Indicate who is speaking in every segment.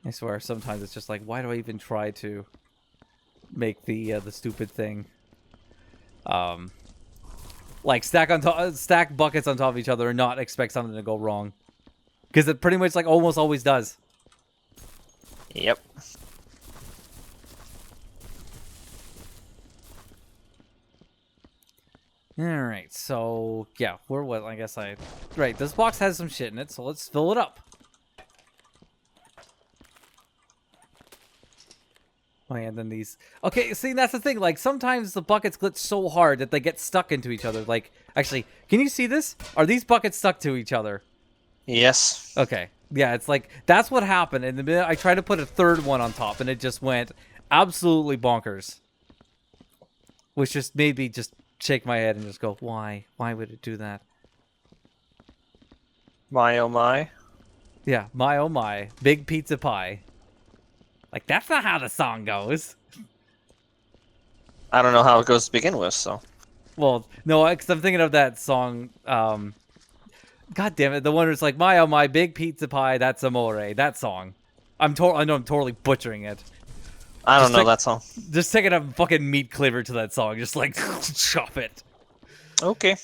Speaker 1: I swear, sometimes it's just like, why do I even try to make the stupid thing? Like stack buckets on top of each other and not expect something to go wrong, because it pretty much like almost always does.
Speaker 2: Yep.
Speaker 1: All right, so yeah, where was I guess right. This box has some shit in it, so let's fill it up. Oh, yeah, and then these... Okay, see, that's the thing. Like, sometimes the buckets glitch so hard that they get stuck into each other. Like, actually, can you see this? Are these buckets stuck to each other?
Speaker 2: Yes.
Speaker 1: Okay. Yeah, it's like, that's what happened. And the minute I tried to put a third one on top, and it just went absolutely bonkers. Which just made me just shake my head and just go, why? Why would it do that?
Speaker 2: My oh my.
Speaker 1: Yeah, my oh my. Big pizza pie. Like, that's not how the song goes.
Speaker 2: I don't know how it goes to begin with, so.
Speaker 1: Well, no, because I'm thinking of that song, God damn it, the one who's like, my oh my, big pizza pie, that's amore. That song. I know I'm totally butchering it.
Speaker 2: I don't know that song.
Speaker 1: Just taking a fucking meat cleaver to that song, just like, chop it.
Speaker 2: Okay.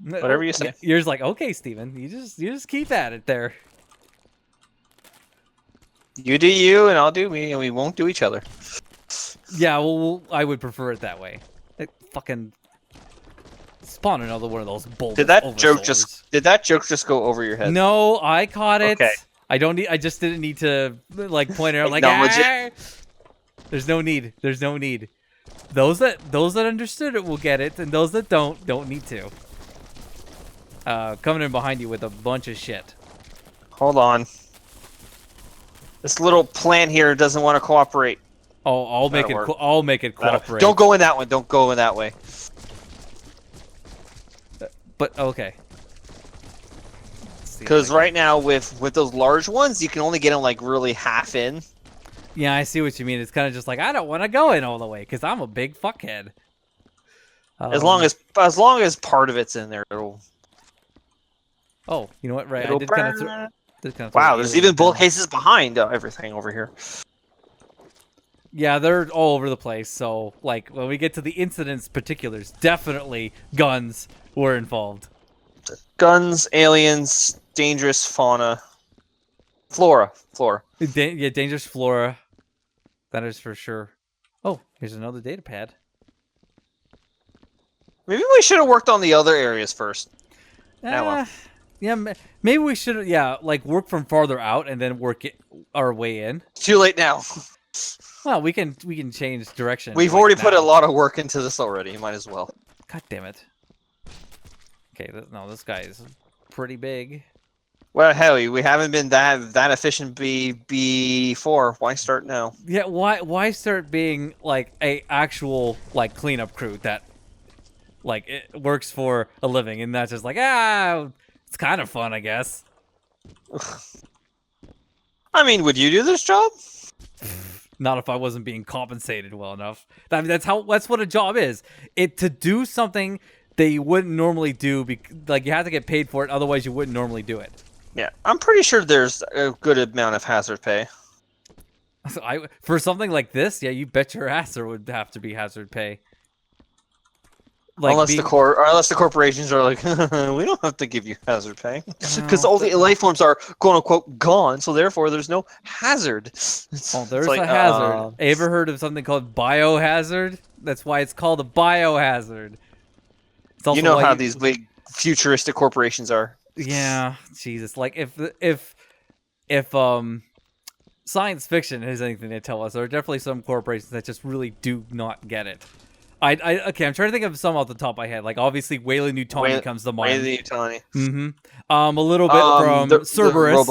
Speaker 2: Whatever you say.
Speaker 1: You're just like, okay, Steven, you just keep at it there.
Speaker 2: You do you, and I'll do me, and we won't do each other.
Speaker 1: Yeah, well, I would prefer it that way. Like, fucking spawn another one of those bulbous
Speaker 2: Did that joke
Speaker 1: oversouls.
Speaker 2: just go over your head?
Speaker 1: No, I caught it.
Speaker 2: Okay.
Speaker 1: I just didn't need to like point it out like There's no need. There's no need. Those that understood it will get it, and those that don't need to. Coming in behind you with a bunch of shit.
Speaker 2: Hold on. This little plant here doesn't want to cooperate.
Speaker 1: Oh, I'll make it cooperate.
Speaker 2: Don't go in that one. Don't go in that way.
Speaker 1: But okay.
Speaker 2: Because right now with those large ones, you can only get them like really half in.
Speaker 1: Yeah, I see what you mean. It's kind of just like, I don't want to go in all the way because I'm a big fuckhead.
Speaker 2: As long as part of it's in there, it'll.
Speaker 1: Oh, you know what? Right, I did kind of.
Speaker 2: Wow, there's even bullet cases behind everything over here.
Speaker 1: Yeah, they're all over the place. So, like, when we get to the incidents particulars, definitely guns were involved.
Speaker 2: Guns, aliens, dangerous fauna, flora.
Speaker 1: Yeah, dangerous flora. That is for sure. Oh, here's another data pad.
Speaker 2: Maybe we should have worked on the other areas first. Well.
Speaker 1: Yeah, maybe we should. Yeah, like work from farther out and then work our way in.
Speaker 2: It's too late now.
Speaker 1: Well, we can change direction.
Speaker 2: We've already put a lot of work into this already. You might as well.
Speaker 1: God damn it. Okay, no, this guy is pretty big.
Speaker 2: Well, hell, we haven't been that efficient before. Why start now?
Speaker 1: Yeah, why start being like a actual like cleanup crew that like it works for a living and not just like it's kind of fun, I guess.
Speaker 2: I mean, would you do this job?
Speaker 1: Not if I wasn't being compensated well enough. I mean, that's what a job is. To do something that you wouldn't normally do, like you have to get paid for it, otherwise you wouldn't normally do it.
Speaker 2: Yeah, I'm pretty sure there's a good amount of hazard pay.
Speaker 1: For something like this, yeah, you bet your ass there would have to be hazard pay. Like
Speaker 2: unless the corporations are like, we don't have to give you hazard pay because all the life forms are quote unquote gone, so therefore there's no hazard.
Speaker 1: There's a hazard. Ever heard of something called biohazard? That's why it's called a biohazard.
Speaker 2: You know how these big futuristic corporations are.
Speaker 1: Yeah, Jesus. Like if science fiction has anything to tell us, there are definitely some corporations that just really do not get it. Okay, I'm trying to think of some off the top of my head. Like, obviously, Weyland-Yutani comes to mind.
Speaker 2: Weyland-Yutani.
Speaker 1: Mm-hmm. A little bit from Cerberus.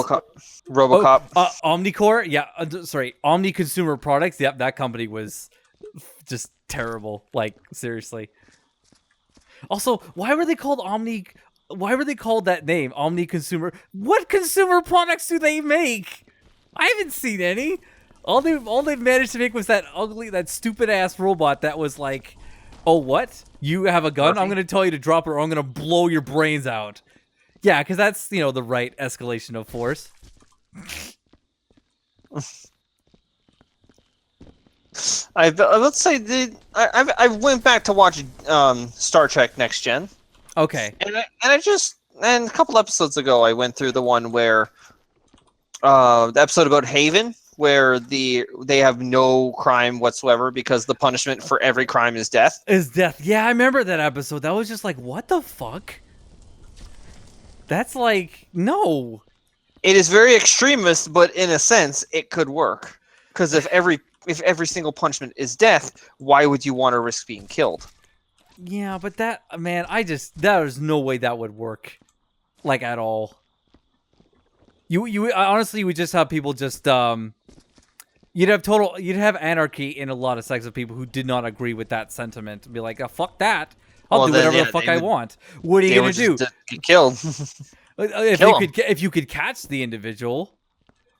Speaker 2: Robocop.
Speaker 1: Omnicore. Yeah, sorry. Omni Consumer Products. Yep, that company was just terrible. Like, seriously. Also, why were they called Omni... Why were they called that name? Omni Consumer... What consumer products do they make? I haven't seen any. All they've managed to make was that stupid-ass robot that was like... Oh, what? You have a gun? I'm going to tell you to drop it or I'm going to blow your brains out. Yeah, because that's, the right escalation of force.
Speaker 2: let's say I went back to watch Star Trek Next Gen,
Speaker 1: Okay.
Speaker 2: and a couple episodes ago I went through the one where the episode about Haven, where they have no crime whatsoever because the punishment for every crime is death.
Speaker 1: Is death. Yeah, I remember that episode. That was just like, what the fuck? That's like, no.
Speaker 2: It is very extremist, but in a sense, it could work. Because if every single punishment is death, why would you want to risk being killed?
Speaker 1: Yeah, but that, man, there's no way that would work, like, at all. You honestly would just have people just, you'd have anarchy in a lot of sects of people who did not agree with that sentiment. And be like, oh, fuck that. I'll do whatever the fuck I want. What are you gonna do?
Speaker 2: Get killed.
Speaker 1: If you could catch the individual.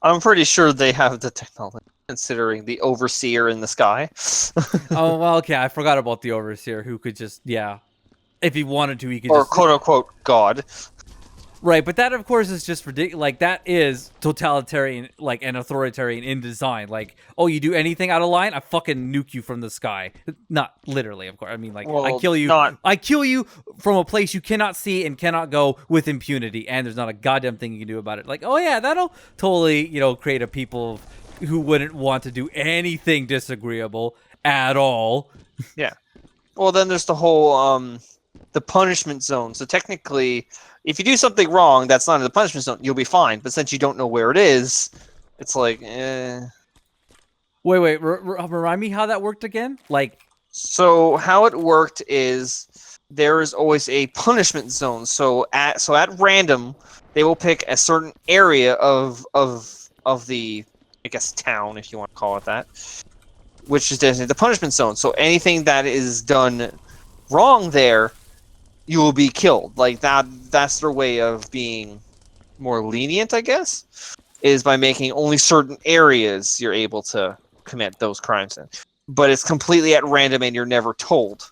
Speaker 2: I'm pretty sure they have the technology, considering the overseer in the sky.
Speaker 1: Oh, well, okay, I forgot about the overseer who could just, yeah. If he wanted to, he could
Speaker 2: or
Speaker 1: just...
Speaker 2: quote unquote God.
Speaker 1: Right, but that, of course, is just ridiculous. Like, that is totalitarian, like, and authoritarian in design. Like, oh, you do anything out of line, I fucking nuke you from the sky. Not literally, of course. I mean, like,
Speaker 2: Well,
Speaker 1: I kill you.
Speaker 2: not-
Speaker 1: I kill you from a place you cannot see and cannot go with impunity, and there's not a goddamn thing you can do about it. Like, oh yeah, that'll totally, create a people who wouldn't want to do anything disagreeable at all.
Speaker 2: Yeah. Well, then there's the whole the punishment zone. So technically, if you do something wrong that's not in the punishment zone, you'll be fine. But since you don't know where it is, it's like, eh.
Speaker 1: Wait, remind me how that worked again? Like,
Speaker 2: So how it worked is there is always a punishment zone. So at random, they will pick a certain area of the, I guess, town, if you want to call it that, which is designated the punishment zone. So anything that is done wrong there, you will be killed. Like that's their way of being more lenient, I guess, is by making only certain areas you're able to commit those crimes in. But it's completely at random and you're never told.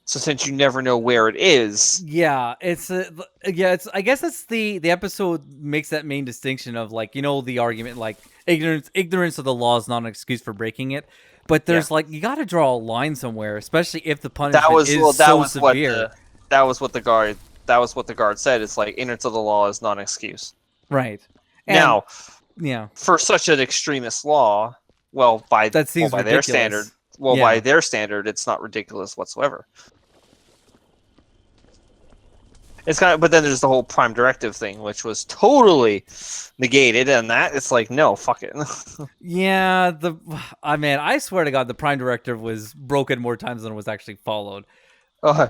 Speaker 2: So since you never know where it is,
Speaker 1: yeah, it's I guess it's the episode makes that main distinction of, like, the argument, like, ignorance of the law is not an excuse for breaking it. But there's like, you got to draw a line somewhere, especially if the punishment is so severe.
Speaker 2: That was what the guard said. It's like, ignorance of the law is not an excuse.
Speaker 1: Right. And,
Speaker 2: now,
Speaker 1: yeah,
Speaker 2: for such an extremist law, well, by their standard, by their standard, it's not ridiculous whatsoever. It's but then there's the whole prime directive thing, which was totally negated, and that it's like, no, fuck it.
Speaker 1: Yeah, I swear to God, the prime directive was broken more times than it was actually followed.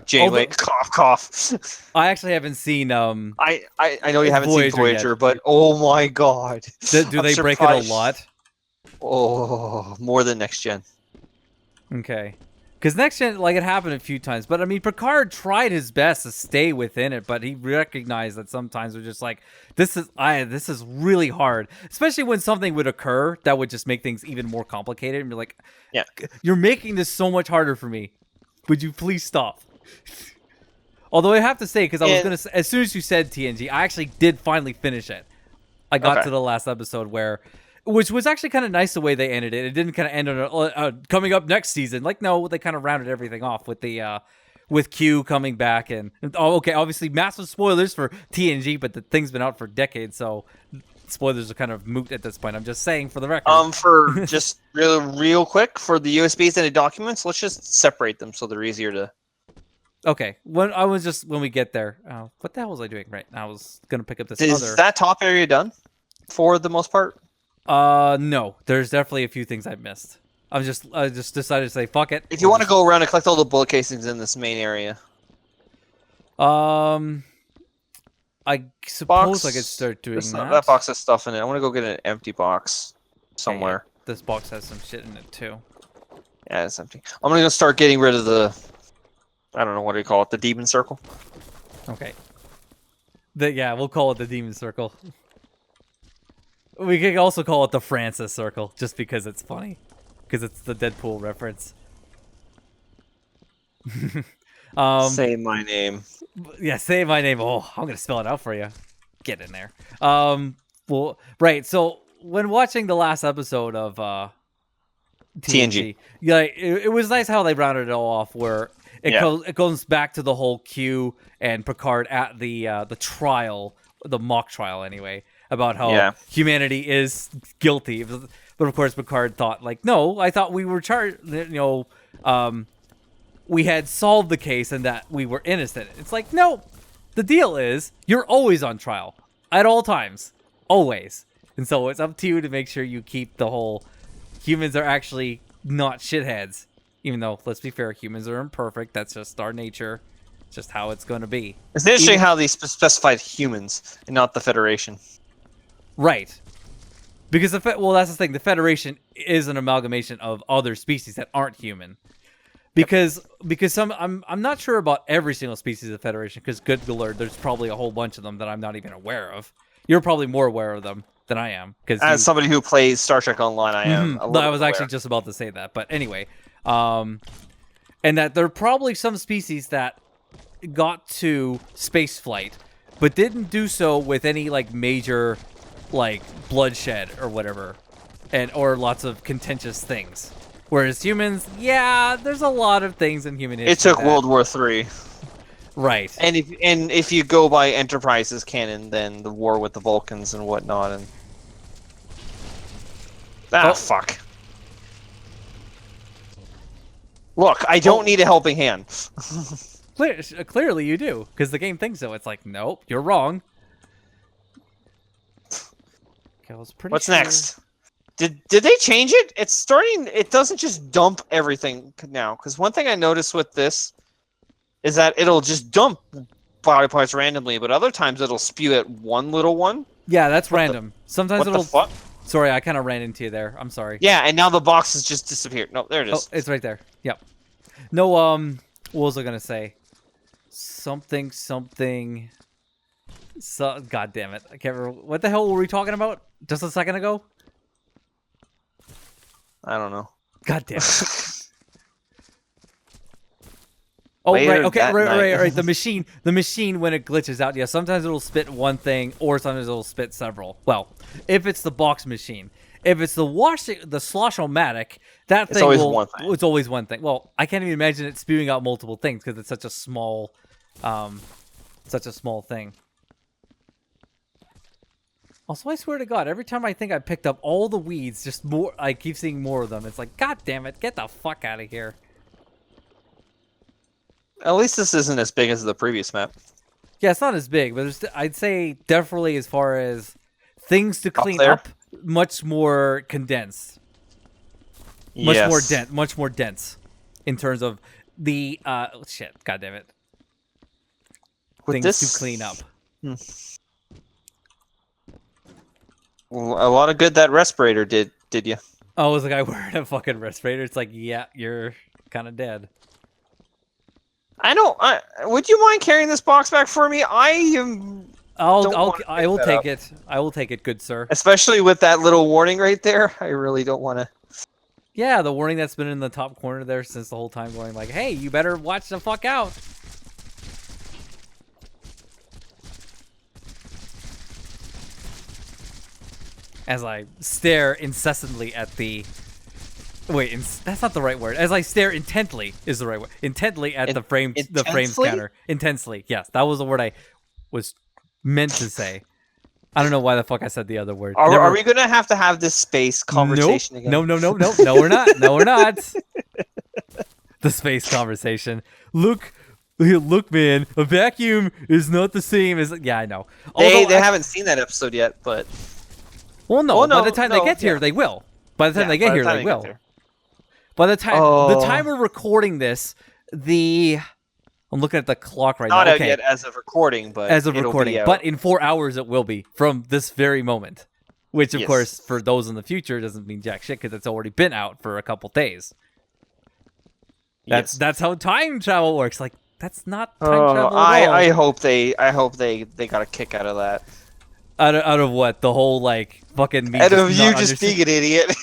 Speaker 2: Janeway, cough.
Speaker 1: I actually haven't seen.
Speaker 2: I know you haven't seen Voyager, but oh my God,
Speaker 1: do they break it a lot?
Speaker 2: Oh, more than Next Gen.
Speaker 1: Okay. Because Next Gen, like, it happened a few times. But, I mean, Picard tried his best to stay within it, but he recognized that sometimes we're just like, this is really hard. Especially when something would occur that would just make things even more complicated. And you're like,
Speaker 2: yeah,
Speaker 1: you're making this so much harder for me. Would you please stop? Although I have to say, because I was going to, as soon as you said TNG, I actually did finally finish it. I got to the last episode which was actually kind of nice the way they ended it. It didn't kind of end on coming up next season. Like, no, they kind of rounded everything off with the with Q coming back and okay, obviously massive spoilers for TNG, but the thing's been out for decades, so spoilers are kind of moot at this point. I'm just saying for the record.
Speaker 2: For just real quick for the USBs and the documents, let's just separate them so they're easier to.
Speaker 1: Okay, when we get there, what the hell was I doing? Right, I was gonna pick up this.
Speaker 2: Is that top area done for the most part?
Speaker 1: No. There's definitely a few things I missed. I just decided to say fuck it.
Speaker 2: If you want to go around and collect all the bullet casings in this main area.
Speaker 1: I suppose I could start doing that.
Speaker 2: That box has stuff in it. I want to go get an empty box somewhere.
Speaker 1: Okay, this box has some shit in it too.
Speaker 2: Yeah, it's empty. I'm gonna start getting rid of the, I don't know, what do you call it? The demon circle?
Speaker 1: Okay. We'll call it the demon circle. We could also call it the Francis Circle, just because it's funny. Because it's the Deadpool reference.
Speaker 2: Say my name.
Speaker 1: Yeah, say my name. Oh, I'm going to spell it out for you. Get in there. Well, right, so when watching the last episode of
Speaker 2: TNG.
Speaker 1: Yeah, it was nice how they rounded it all off, where it goes back to the whole Q and Picard at the trial, the mock trial anyway, about how humanity is guilty. But of course, Picard thought like, no, I thought we were charged. We had solved the case and that we were innocent. It's like, no, the deal is you're always on trial at all times, always. And so it's up to you to make sure you keep the whole humans are actually not shitheads. Even though, let's be fair, humans are imperfect. That's just our nature. It's just how it's going to be.
Speaker 2: It's interesting how they specified humans and not the Federation.
Speaker 1: Right. Because, that's the thing. The Federation is an amalgamation of other species that aren't human. Because I'm not sure about every single species of the Federation, because good lord, there's probably a whole bunch of them that I'm not even aware of. You're probably more aware of them than I am.
Speaker 2: As somebody who plays Star Trek Online, I am.
Speaker 1: I was actually just about to say that. But anyway, and that there are probably some species that got to space flight, but didn't do so with any like major like bloodshed or whatever, or lots of contentious things. Whereas humans, there's a lot of things in human history.
Speaker 2: It took World War III.
Speaker 1: Right.
Speaker 2: And if you go by Enterprise's canon, then the war with the Vulcans and whatnot, and fuck. Look, I don't need a helping hand.
Speaker 1: Clearly you do, because the game thinks so. It's like, nope, you're wrong. Okay,
Speaker 2: What's next? Did they change it? It's starting. It doesn't just dump everything now. Because one thing I noticed with this is that it'll just dump body parts randomly, but other times it'll spew at one little one.
Speaker 1: Yeah, that's random. Sometimes
Speaker 2: it'll. What the fuck?
Speaker 1: Sorry, I kind of ran into you there. I'm sorry.
Speaker 2: Yeah, and now the box has just disappeared. No, there it is.
Speaker 1: Oh, it's right there. Yep. No, what was I gonna say? Something. So, God damn it! I can't remember. What the hell were we talking about just a second ago?
Speaker 2: I don't know.
Speaker 1: God damn it! Oh, right. Okay, right. The machine when it glitches out, sometimes it'll spit one thing, or sometimes it'll spit several. Well, if it's the box machine. If it's the slosh-o-matic, that thing it's always one thing. Well, I can't even imagine it spewing out multiple things because it's such a small thing. Also, I swear to God, every time I think I picked up all the weeds, just more, I keep seeing more of them. It's like, God damn it, get the fuck out of here.
Speaker 2: At least this isn't as big as the previous map.
Speaker 1: Yeah, it's not as big, but I'd say definitely as far as things to clean up, much more condensed. Much more dense in terms of the shit. God damn it. Things to clean up.
Speaker 2: Well, a lot of good that respirator did you?
Speaker 1: Oh, was the guy wearing a fucking respirator? It's like, yeah, you're kind of dead.
Speaker 2: Would you mind carrying this box back for me? I
Speaker 1: will take it. I will take it, good sir.
Speaker 2: Especially with that little warning right there. I really don't want to.
Speaker 1: Yeah, the warning that's been in the top corner there since the whole time, going like, "Hey, you better watch the fuck out." As I stare incessantly at the... Wait, that's not the right word. As I stare intently is the right word. Intently at the frame scanner. Intensely, yes. That was the word I was meant to say. I don't know why the fuck I said the other word.
Speaker 2: Are we going to have this space conversation again?
Speaker 1: No, we're not. No, we're not. The space conversation. Look, man, a vacuum is not the same as... Yeah, I know.
Speaker 2: They haven't seen that episode yet, but...
Speaker 1: Well, no. By the time they get here, they will. By the time they get here, they will. By the time we're recording this, I'm looking at the clock right now.
Speaker 2: Not out yet as of recording, but
Speaker 1: But in 4 hours, it will be from this very moment. Which, of course, for those in the future, doesn't mean jack shit because it's already been out for a couple days. That's how time travel works. Like, that's not time travel at all.
Speaker 2: I hope they got a kick out of that.
Speaker 1: Out of what? The whole, like, fucking me
Speaker 2: out of you just being an idiot.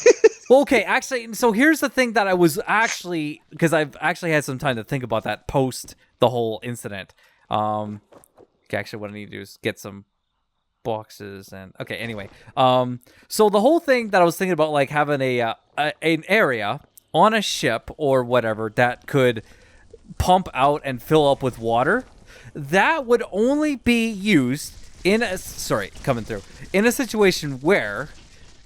Speaker 1: Well, okay, actually, so here's the thing that I was actually... Because I've actually had some time to think about that post the whole incident. Okay, actually, what I need to do is get some boxes and okay. Anyway, so the whole thing that I was thinking about, like having an area on a ship or whatever that could pump out and fill up with water, that would only be used in a situation where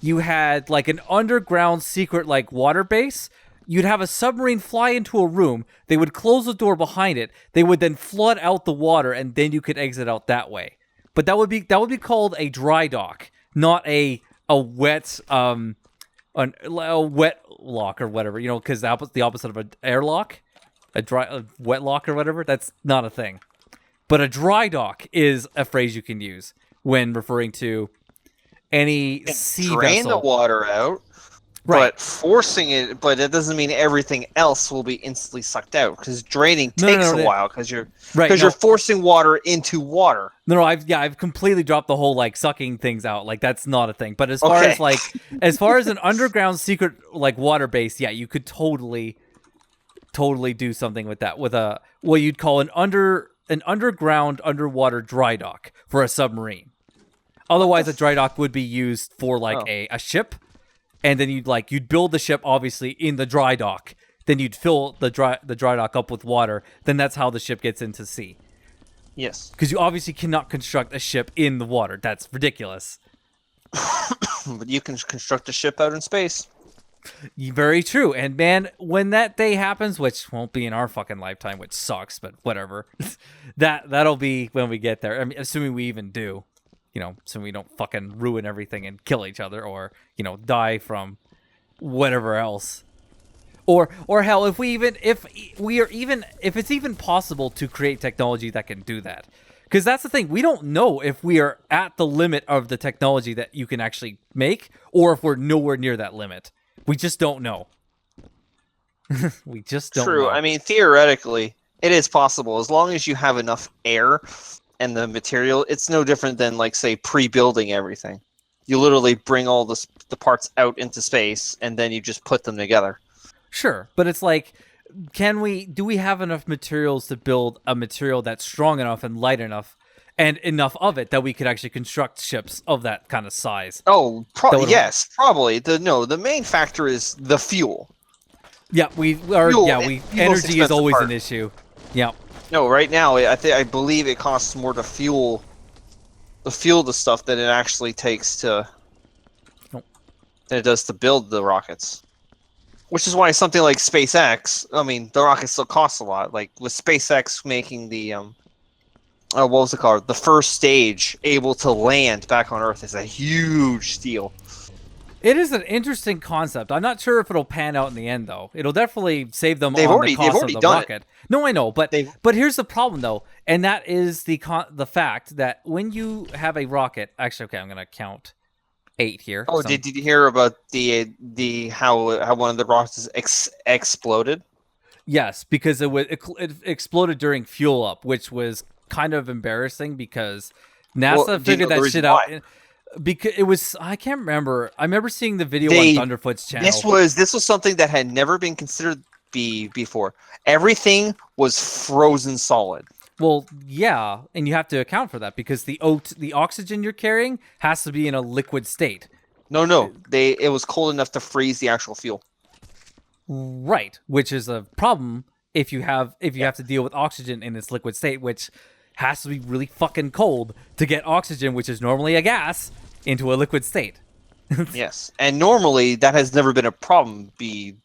Speaker 1: you had like an underground secret like water base. You'd have a submarine fly into a room, they would close the door behind it, they would then flood out the water, and then you could exit out that way. But that would be called a dry dock, not a wet a wet lock or whatever, because the opposite of an airlock, a wet lock or whatever, that's not a thing. But a dry dock is a phrase you can use when referring to any sea
Speaker 2: drain
Speaker 1: vessel.
Speaker 2: the water out.
Speaker 1: Right.
Speaker 2: But forcing it, but it doesn't mean everything else will be instantly sucked out, because draining takes a while, because you're forcing water into water.
Speaker 1: No, I've completely dropped the whole like sucking things out. Like that's not a thing. But as far as an underground secret like water base, yeah, you could totally do something with that, with what you'd call an underground underwater dry dock for a submarine. Otherwise, a dry dock would be used for like a ship. And then you'd build the ship obviously in the dry dock. Then you'd fill the dry dock up with water. Then that's how the ship gets into sea.
Speaker 2: Yes.
Speaker 1: Because you obviously cannot construct a ship in the water. That's ridiculous.
Speaker 2: But you can construct a ship out in space.
Speaker 1: Very true. And man, when that day happens, which won't be in our fucking lifetime, which sucks, but whatever. that'll be when we get there. I mean, assuming we even do. So we don't fucking ruin everything and kill each other, or die from whatever else, or hell, if it's even possible to create technology that can do that, because that's the thing, we don't know if we are at the limit of the technology that you can actually make, or if we're nowhere near that limit. We just don't know. We just don't know.
Speaker 2: True. I mean, theoretically, it is possible as long as you have enough air. And the material, it's no different than, like, say, pre-building everything. You literally bring all the parts out into space, and then you just put them together.
Speaker 1: Sure, but it's like, do we have enough materials to build a material that's strong enough and light enough, and enough of it that we could actually construct ships of that kind of size?
Speaker 2: Oh, yes, probably. The main factor is the fuel.
Speaker 1: Yeah, energy is always an issue. Yeah.
Speaker 2: No, right now I believe it costs more to fuel the stuff than it actually takes than it does to build the rockets. Which is why something like SpaceX, I mean, the rockets still cost a lot. Like with SpaceX making the what was it called? The first stage able to land back on Earth is a huge deal.
Speaker 1: It is an interesting concept. I'm not sure if it'll pan out in the end, though. It'll definitely save them
Speaker 2: the cost
Speaker 1: of the rocket. No, I know, but here's the problem, though, and that is the fact that when you have a rocket, actually, okay, I'm gonna count 8 here.
Speaker 2: Oh, did you hear about the how one of the rockets exploded?
Speaker 1: Yes, because it exploded during fuel up, which was kind of embarrassing because NASA figured that shit out. Because it was, I can't remember. I remember seeing the video on Thunderfoot's channel.
Speaker 2: This was something that had never been considered before. Everything was frozen solid.
Speaker 1: Well, yeah, and you have to account for that because the oxygen you're carrying has to be in a liquid state.
Speaker 2: No, it was cold enough to freeze the actual fuel.
Speaker 1: Right, which is a problem if you have to deal with oxygen in its liquid state, which has to be really fucking cold to get oxygen, which is normally a gas, into a liquid state.
Speaker 2: Yes, and normally that has never been a problem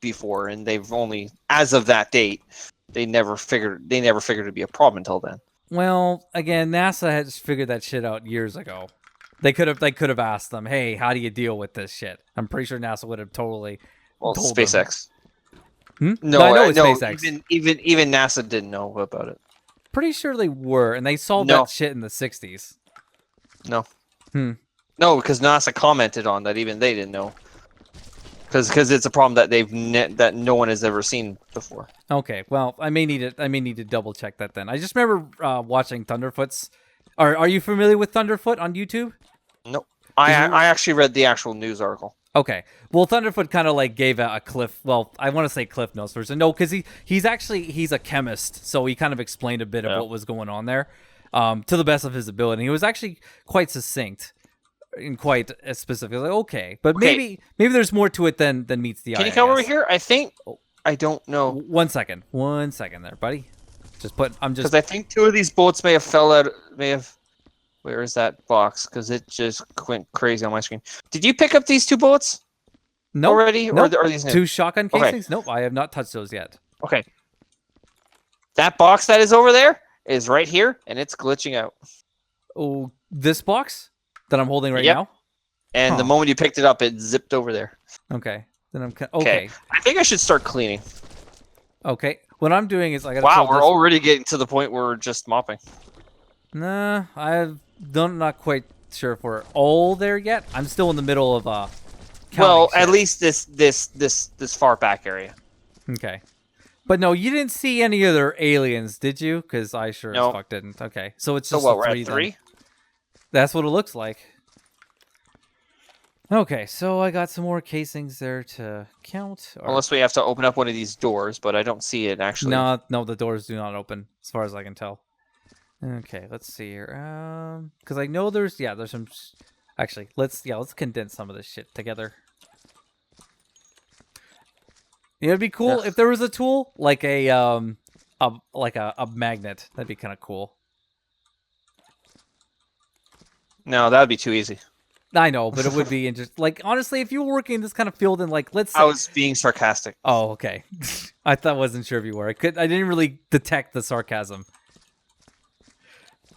Speaker 2: before, and they've only, as of that date, they never figured it to be a problem until then.
Speaker 1: Well, again, NASA has figured that shit out years ago. They could have asked them, "Hey, how do you deal with this shit?" I'm pretty sure NASA would have totally.
Speaker 2: Well, SpaceX.
Speaker 1: No, I know it's SpaceX.
Speaker 2: Even NASA didn't know about it.
Speaker 1: Pretty sure they were, and they solved that shit in the 60s.
Speaker 2: No. No, because NASA commented on that. Even they didn't know. Because it's a problem that that no one has ever seen before.
Speaker 1: Okay, well, I may need to double check that then. I just remember watching Thunderfoot's. Are you familiar with Thunderfoot on YouTube?
Speaker 2: No, I actually read the actual news article.
Speaker 1: Okay, well, Thunderfoot kind of like gave a cliff. Well, I want to say Cliff Notes version. No, because he's a chemist, so he kind of explained a bit of what was going on there. to the best of his ability. He was actually quite succinct and quite specific. Like, okay, but
Speaker 2: Okay.
Speaker 1: maybe there's more to it than meets the eye.
Speaker 2: Can you
Speaker 1: I
Speaker 2: come over
Speaker 1: guess.
Speaker 2: here? I think I don't know.
Speaker 1: 1 second, 1 second there, buddy. I'm just
Speaker 2: Because I think 2 of these bullets may have fell out. May have. Where is that box? Because it just went crazy on my screen. Did you pick up these 2 bullets
Speaker 1: nope,
Speaker 2: already,
Speaker 1: nope.
Speaker 2: or are these new?
Speaker 1: 2 shotgun
Speaker 2: Okay.
Speaker 1: casings? Nope, I have not touched those yet.
Speaker 2: Okay. That box that is over there is right here, and it's glitching out.
Speaker 1: Oh, this box that I'm holding right
Speaker 2: Yep.
Speaker 1: now.
Speaker 2: And the moment you picked it up, it zipped over there.
Speaker 1: Okay, then I'm
Speaker 2: Okay. I think I should start cleaning.
Speaker 1: Okay, what I'm doing is I gotta.
Speaker 2: Wow, we're already getting to the point where we're just mopping.
Speaker 1: Nah, I'm not quite sure if we're all there yet. I'm still in the middle of
Speaker 2: Well,
Speaker 1: shit.
Speaker 2: at least this far back area.
Speaker 1: Okay. But no, you didn't see any other aliens, did you? Because I sure as fuck didn't. Okay, so it's
Speaker 2: So
Speaker 1: just
Speaker 2: what?
Speaker 1: a
Speaker 2: We're
Speaker 1: 3
Speaker 2: at 3.
Speaker 1: then. That's what it looks like. Okay, so I got some more casings there to count.
Speaker 2: Unless we have to open up one of these doors, but I don't see it actually.
Speaker 1: No, the doors do not open, as far as I can tell. Okay, let's see here. Because I know there's some. Actually, let's condense some of this shit together. It'd be cool if there was a tool like a magnet. That'd be kind of cool.
Speaker 2: No, that would be too easy.
Speaker 1: I know, but it would be interesting. Like, honestly, if you were working in this kind of field and like, let's say...
Speaker 2: I was being sarcastic.
Speaker 1: Oh, okay. Wasn't sure if you were. I didn't really detect the sarcasm.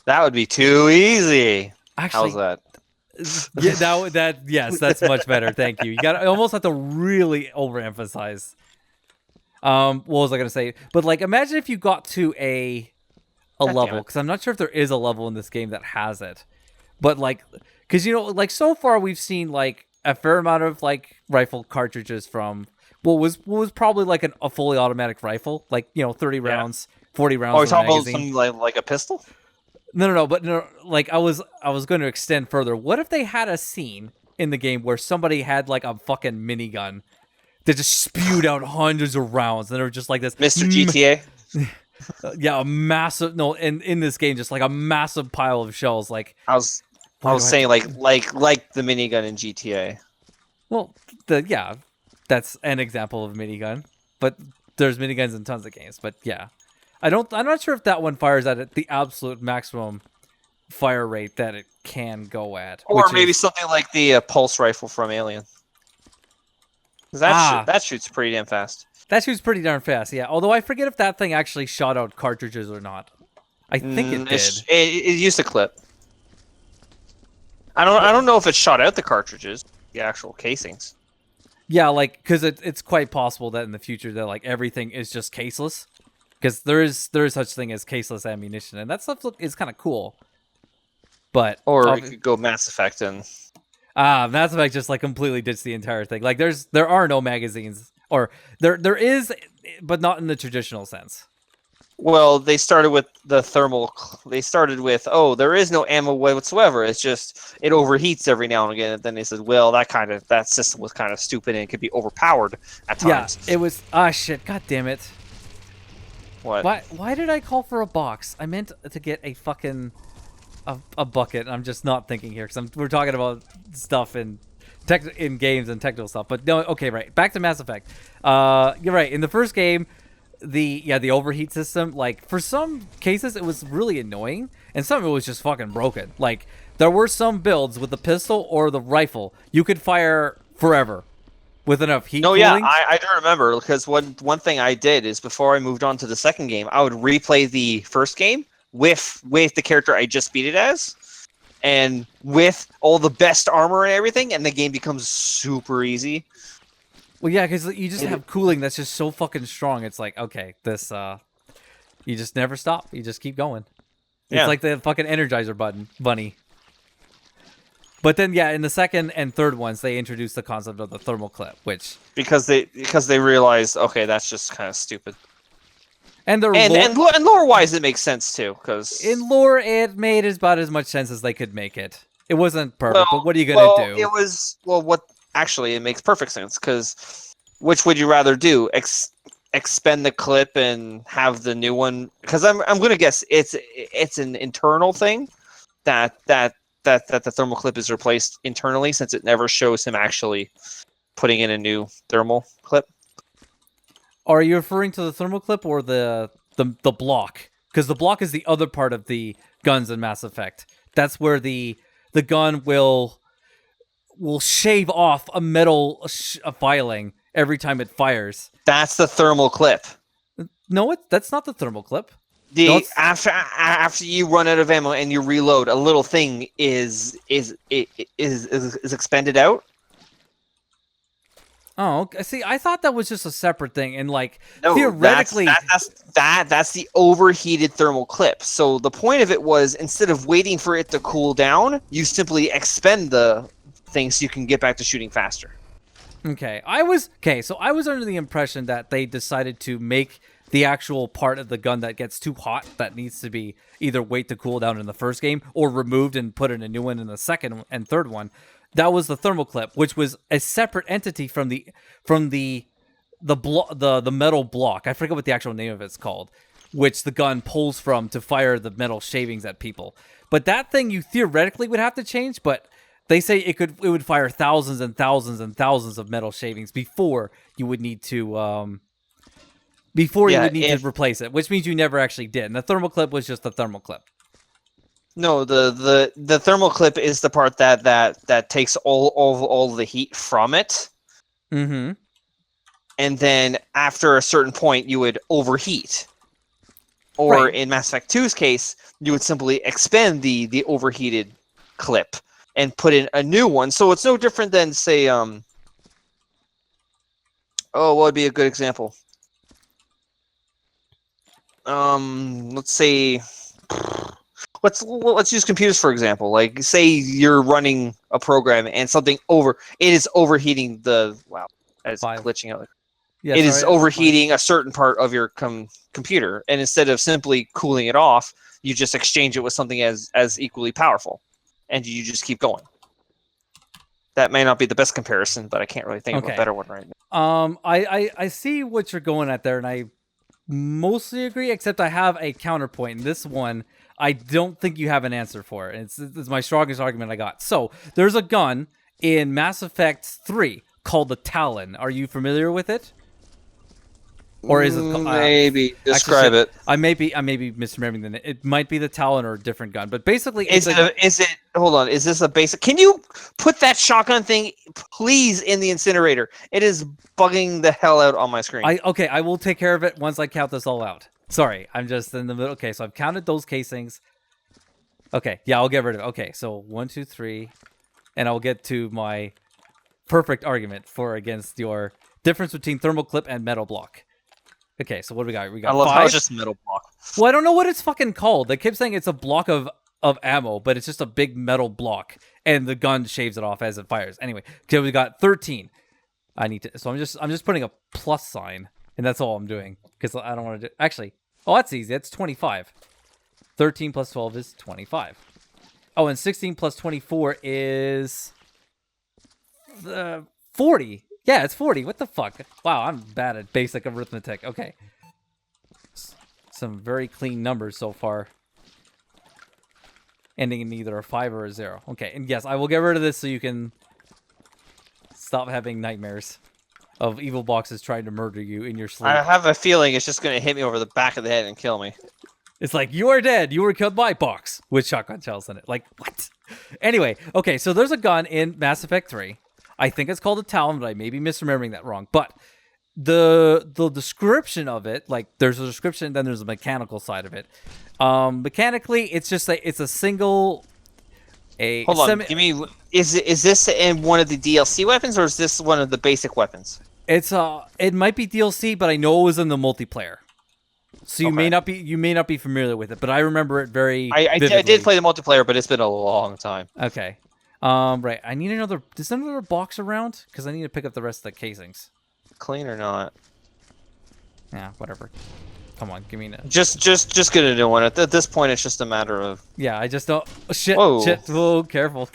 Speaker 2: That would be too easy.
Speaker 1: Actually,
Speaker 2: how's that?
Speaker 1: Yeah, yes, that's much better. Thank you. I almost have to really overemphasize. What was I gonna say? But like, imagine if you got to a level, because I'm not sure if there is a level in this game that has it. But like, because like so far we've seen like a fair amount of like rifle cartridges from what was probably like a fully automatic rifle, like 30 rounds, 40 rounds.
Speaker 2: Oh, you're talking about
Speaker 1: magazine.
Speaker 2: something like a pistol?
Speaker 1: No, but like I was going to extend further. What if they had a scene in the game where somebody had like a fucking minigun that just spewed out hundreds of rounds, and they were just like this,
Speaker 2: Mr. GTA?
Speaker 1: Yeah, a massive in this game, just like a massive pile of shells. Like
Speaker 2: I was saying like the minigun in GTA.
Speaker 1: Well, that's an example of a minigun, but there's miniguns in tons of games. But yeah, I'm not sure if that one fires at the absolute maximum fire rate that it can go at.
Speaker 2: Or maybe something like the pulse rifle from Alien. That shoots pretty damn fast.
Speaker 1: That shoots pretty darn fast, yeah. Although I forget if that thing actually shot out cartridges or not. I think it did.
Speaker 2: It used to clip. I don't know if it shot out the cartridges, the actual casings.
Speaker 1: Yeah, like because it's quite possible that in the future that like everything is just caseless, because there is such thing as caseless ammunition, and that stuff is kind of cool. But
Speaker 2: or it could go Mass Effect and
Speaker 1: Mass Effect just like completely ditched the entire thing. Like there are no magazines, or there is, but not in the traditional sense.
Speaker 2: Well, they started with the thermal. They started with, there is no ammo whatsoever. It's just it overheats every now and again. And then they said, well, that system was kind of stupid and it could be overpowered at times.
Speaker 1: Yeah, it was. Shit! God damn it!
Speaker 2: What?
Speaker 1: Why did I call for a box? I meant to get a fucking a bucket. I'm just not thinking here because we're talking about stuff in games and technical stuff. But no, okay, right. Back to Mass Effect. You're right. In the first game, the overheat system, like for some cases it was really annoying, and some of it was just fucking broken. Like there were some builds with the pistol or the rifle you could fire forever with enough heat cooling.
Speaker 2: Yeah, I do remember, because one thing I did is before I moved on to the second game, I would replay the first game with the character I just beat it as, and with all the best armor and everything, and the game becomes super easy.
Speaker 1: Well, yeah, because you just have cooling that's just so fucking strong. It's like, okay, this, you just never stop. You just keep going. It's like the fucking Energizer bunny. But then, yeah, in the second and third ones, they introduced the concept of the thermal clip, which...
Speaker 2: Because they realized, okay, that's just kind of stupid.
Speaker 1: And
Speaker 2: lore-wise, it makes sense, too, because...
Speaker 1: In lore, it made about as much sense as they could make it. It wasn't perfect, but what are you going to do?
Speaker 2: It was... Well, what... Actually, it makes perfect sense, because which would you rather do? expend the clip and have the new one? Because I'm gonna guess it's an internal thing that the thermal clip is replaced internally, since it never shows him actually putting in a new thermal clip.
Speaker 1: Are you referring to the thermal clip or the block? Because the block is the other part of the guns in Mass Effect. That's where the gun will shave off a metal filing every time it fires.
Speaker 2: That's the thermal clip.
Speaker 1: No, that's not the thermal clip.
Speaker 2: The after you run out of ammo and you reload, a little thing is expended out.
Speaker 1: Oh, okay. See, I thought that was just a separate thing, and like
Speaker 2: No,
Speaker 1: theoretically,
Speaker 2: that's the overheated thermal clip. So the point of it was, instead of waiting for it to cool down, you simply expend the thing so you can get back to shooting faster.
Speaker 1: Okay, so I was under the impression that they decided to make the actual part of the gun that gets too hot, that needs to be either wait to cool down in the first game or removed and put in a new one in the second and third one. That was the thermal clip, which was a separate entity from the metal block. I forget what the actual name of it's called, which the gun pulls from to fire the metal shavings at people. But that thing you theoretically would have to change, but they say it would fire thousands and thousands and thousands of metal shavings before you would need to replace it, which means you never actually did. And the thermal clip was just the thermal clip.
Speaker 2: No, the thermal clip is the part that takes all the heat from it.
Speaker 1: Mm-hmm.
Speaker 2: And then after a certain point, you would overheat. Or
Speaker 1: Right.
Speaker 2: in Mass Effect 2's case, you would simply expend the overheated clip and put in a new one. So it's no different than, say, what would be a good example? Let's say, let's use computers for example. Like, say you're running a program and it is overheating it's glitching out.
Speaker 1: Yeah,
Speaker 2: It is overheating a certain part of your computer, and instead of simply cooling it off, you just exchange it with something as equally powerful, and you just keep going. That may not be the best comparison, but I can't really think of a better one right now.
Speaker 1: I see what you're going at there, and I mostly agree, except I have a counterpoint. In this one, I don't think you have an answer for it. It's my strongest argument I got. So, there's a gun in Mass Effect 3 called the Talon. Are you familiar with it? Or is it
Speaker 2: maybe describe it?
Speaker 1: I may be misremembering the name. It might be the Talon or a different gun, but basically,
Speaker 2: hold on? Is this a basic? Can you put that shotgun thing, please, in the incinerator? It is bugging the hell out on my screen.
Speaker 1: I will take care of it once I count this all out. Sorry, I'm just in the middle. Okay, so I've counted those casings. Okay, yeah, I'll get rid of it. Okay, so 1, 2, 3, and I'll get to my perfect argument against your difference between thermal clip and metal block. Okay, so what do we got? We got
Speaker 2: I love
Speaker 1: 5.
Speaker 2: how it's just metal block.
Speaker 1: Well, I don't know what it's fucking called. They keep saying it's a block of ammo, but it's just a big metal block, and the gun shaves it off as it fires. Anyway, okay, we got 13. I'm just putting a plus sign, and that's all I'm doing because I don't want to do. Actually, that's easy. That's 25. 13 plus 12 is 25. Oh, and 16 plus 24 is 40. Yeah, it's 40. What the fuck? Wow, I'm bad at basic arithmetic. Okay. Some very clean numbers so far. Ending in either a 5 or a 0. Okay, and yes, I will get rid of this so you can stop having nightmares of evil boxes trying to murder you in your sleep.
Speaker 2: I have a feeling it's just going to hit me over the back of the head and kill me.
Speaker 1: It's like, you are dead. You were killed by box with shotgun shells in it. Like, what? Anyway, okay, so there's a gun in Mass Effect 3. I think it's called a Talon, but I may be misremembering that wrong. But the description of it, like, there's a description, then there's a mechanical side of it. Mechanically, it's just like it's a single.
Speaker 2: Hold on, give me. Is this in one of the DLC weapons, or is this one of the basic weapons?
Speaker 1: It might be DLC, but I know it was in the multiplayer. So you may not be familiar with it, but I remember it very.
Speaker 2: I did play the multiplayer, but it's been a long time.
Speaker 1: Okay. Right. I need another. Is there another box around? Because I need to pick up the rest of the casings.
Speaker 2: Clean or not?
Speaker 1: Yeah, whatever. Come on, give me a...
Speaker 2: Just get a new one. At this point, it's just a matter of...
Speaker 1: Yeah, I just don't... Oh, shit,
Speaker 2: Whoa.
Speaker 1: shit. Whoa, careful.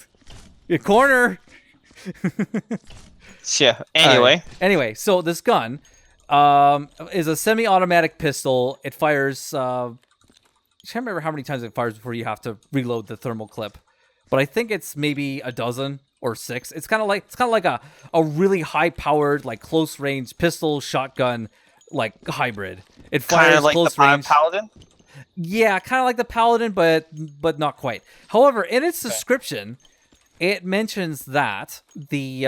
Speaker 1: Your corner!
Speaker 2: Yeah, anyway.
Speaker 1: Anyway, so this gun, is a semi-automatic pistol. It fires. I can't remember how many times it fires before you have to reload the thermal clip, but I think it's maybe a dozen or 6. It's kind of like a really high-powered, like close-range pistol shotgun, like hybrid. It fires
Speaker 2: Kind of like
Speaker 1: close
Speaker 2: the
Speaker 1: range.
Speaker 2: Paladin.
Speaker 1: Yeah, kind of like the Paladin, but not quite. However, in its description, it mentions that the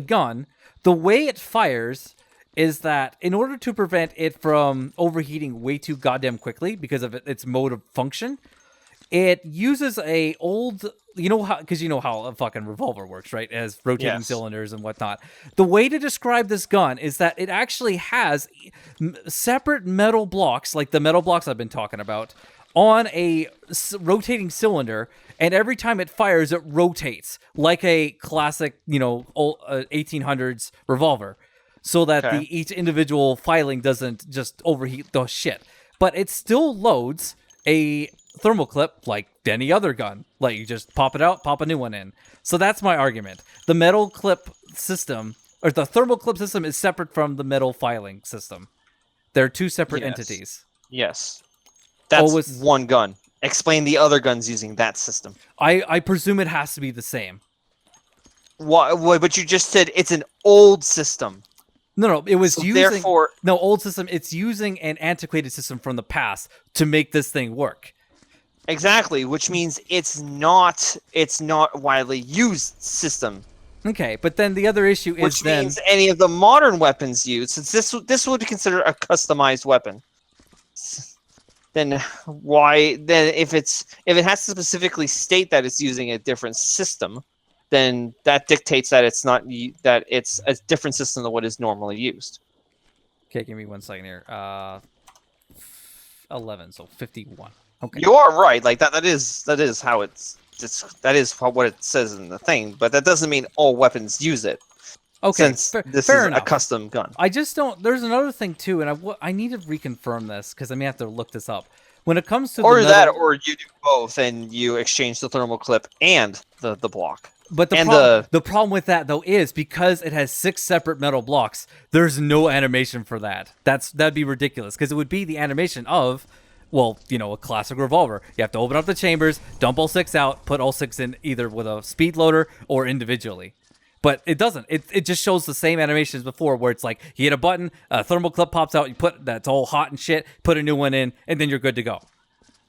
Speaker 1: gun, the way it fires is that in order to prevent it from overheating way too goddamn quickly because of its mode of function, it uses a old, because you know how a fucking revolver works, right? It has rotating cylinders and whatnot. The way to describe this gun is that it actually has separate metal blocks, like the metal blocks I've been talking about, on a rotating cylinder, and every time it fires, it rotates like a classic, old 1800s revolver, so that each individual filing doesn't just overheat the shit. But it still loads a thermal clip like any other gun. Like, you just pop it out, pop a new one in. So that's my argument. The metal clip system, or the thermal clip system, is separate from the metal filing system. They're two separate entities.
Speaker 2: Yes. That's one gun. Explain the other guns using that system.
Speaker 1: I presume it has to be the same.
Speaker 2: Why? But you just said it's an old system.
Speaker 1: No, it was using...
Speaker 2: Therefore...
Speaker 1: No, old system. It's using an antiquated system from the past to make this thing work.
Speaker 2: Exactly, which means it's not widely used system.
Speaker 1: Okay, but then the other issue is
Speaker 2: which means any of the modern weapons used, since this would be considered a customized weapon. Then why? Then if it has to specifically state that it's using a different system, then that dictates that it's not that it's a different system than what is normally used.
Speaker 1: Okay, give me 1 second here. 11, so 51. Okay.
Speaker 2: You are right. Like that is how that is what it says in the thing, but that doesn't mean all weapons use it.
Speaker 1: Okay,
Speaker 2: since this is a custom gun.
Speaker 1: I just don't. There's another thing too, and I need to reconfirm this because I may have to look this up. When it comes to
Speaker 2: or you do both, and you exchange the thermal clip and the block.
Speaker 1: But the problem with that though is because it has 6 separate metal blocks, there's no animation for that. That'd be ridiculous because it would be the animation of, well, a classic revolver. You have to open up the chambers, dump all 6 out, put all 6 in either with a speed loader or individually. But it doesn't. It just shows the same animation as before, where it's like you hit a button, a thermal clip pops out, that's all hot and shit, put a new one in, and then you're good to go.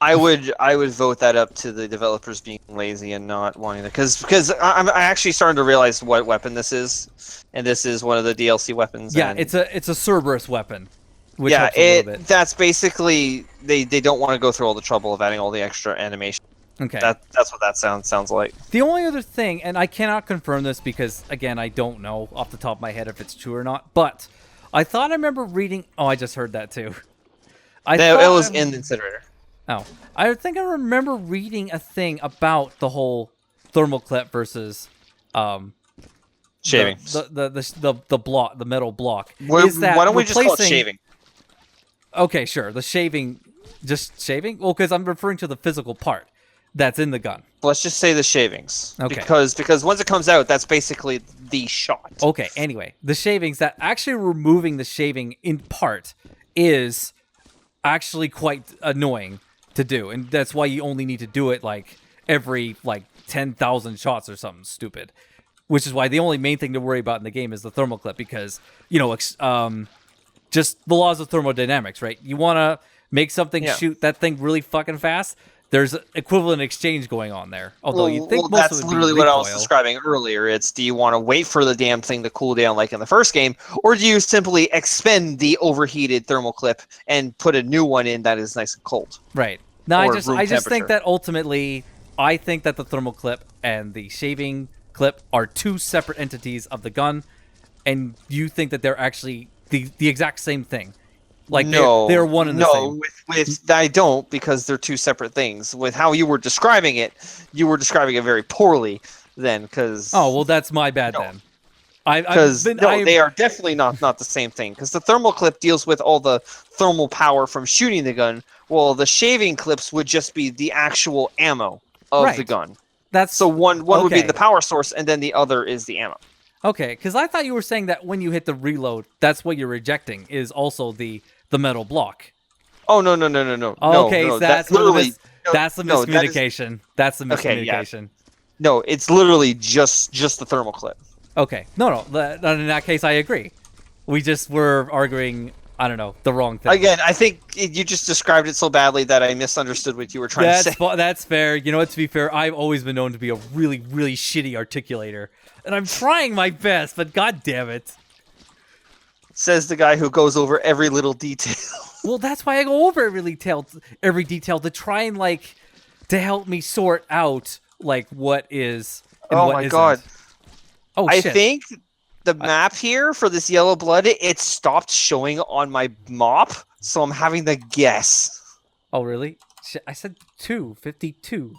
Speaker 2: I would vote that up to the developers being lazy and not wanting to, because I'm actually starting to realize what weapon this is, and this is one of the DLC weapons.
Speaker 1: Yeah, it's a Cerberus weapon. Which helps a little bit.
Speaker 2: That's basically they don't want to go through all the trouble of adding all the extra animation.
Speaker 1: Okay.
Speaker 2: That's what that sounds like.
Speaker 1: The only other thing, and I cannot confirm this because, again, I don't know off the top of my head if it's true or not, but I thought I remember reading... Oh, I just heard that too.
Speaker 2: It was in the incinerator.
Speaker 1: Oh. I think I remember reading a thing about the whole thermal clip versus...
Speaker 2: shaving.
Speaker 1: The block, the metal block.
Speaker 2: Why don't we just call it shaving?
Speaker 1: Okay, sure. The shaving... Just shaving? Well, because I'm referring to the physical part that's in the gun.
Speaker 2: Let's just say the shavings.
Speaker 1: Okay.
Speaker 2: Because once it comes out, that's basically the shot.
Speaker 1: Okay, anyway. The shavings, that actually removing the shaving in part is actually quite annoying to do. And that's why you only need to do it every 10,000 shots or something stupid. Which is why the only main thing to worry about in the game is the thermal clip because, just the laws of thermodynamics, right? You want to make something shoot that thing really fucking fast, there's equivalent exchange going on there. Although you think most
Speaker 2: that's
Speaker 1: of it would
Speaker 2: literally
Speaker 1: be
Speaker 2: what I
Speaker 1: recoil.
Speaker 2: was describing earlier. It's, do you want to wait for the damn thing to cool down like in the first game, or do you simply expend the overheated thermal clip and put a new one in that is nice and cold?
Speaker 1: Right. No, I just think
Speaker 2: temperature.
Speaker 1: that ultimately, I think that the thermal clip and the shaving clip are 2 separate entities of the gun, and you think that they're actually the exact same thing. They're one and the same.
Speaker 2: No, I don't, because they're 2 separate things. With how you were describing it very poorly then, because...
Speaker 1: Oh, well, that's my bad then.
Speaker 2: They are definitely not the same thing, because the thermal clip deals with all the thermal power from shooting the gun, while the shaving clips would just be the actual ammo of the gun.
Speaker 1: So
Speaker 2: one would be the power source, and then the other is the ammo.
Speaker 1: Okay, because I thought you were saying that when you hit the reload, that's what you're rejecting is also the metal block.
Speaker 2: Oh no no no no no no
Speaker 1: Okay,
Speaker 2: no.
Speaker 1: so
Speaker 2: That's literally
Speaker 1: that's the
Speaker 2: no. That is
Speaker 1: miscommunication. That's the
Speaker 2: okay. Yeah.
Speaker 1: miscommunication.
Speaker 2: No, it's literally just the thermal clip.
Speaker 1: Okay, no, in that case, I agree. We just were arguing, I don't know, the wrong thing.
Speaker 2: Again, I think you just described it so badly that I misunderstood what you were trying to say.
Speaker 1: That's fair. You know what? To be fair, I've always been known to be a really, really shitty articulator, and I'm trying my best. But god damn it!
Speaker 2: Says the guy who goes over every little detail.
Speaker 1: Well, that's why I go over every detail to try and to help me sort out what is and
Speaker 2: Oh
Speaker 1: what
Speaker 2: my
Speaker 1: isn't.
Speaker 2: god!
Speaker 1: Oh
Speaker 2: I
Speaker 1: shit!
Speaker 2: think the map here for this yellow blood, it stopped showing on my mop, so I'm having to guess.
Speaker 1: Oh really? Shit! I said 52.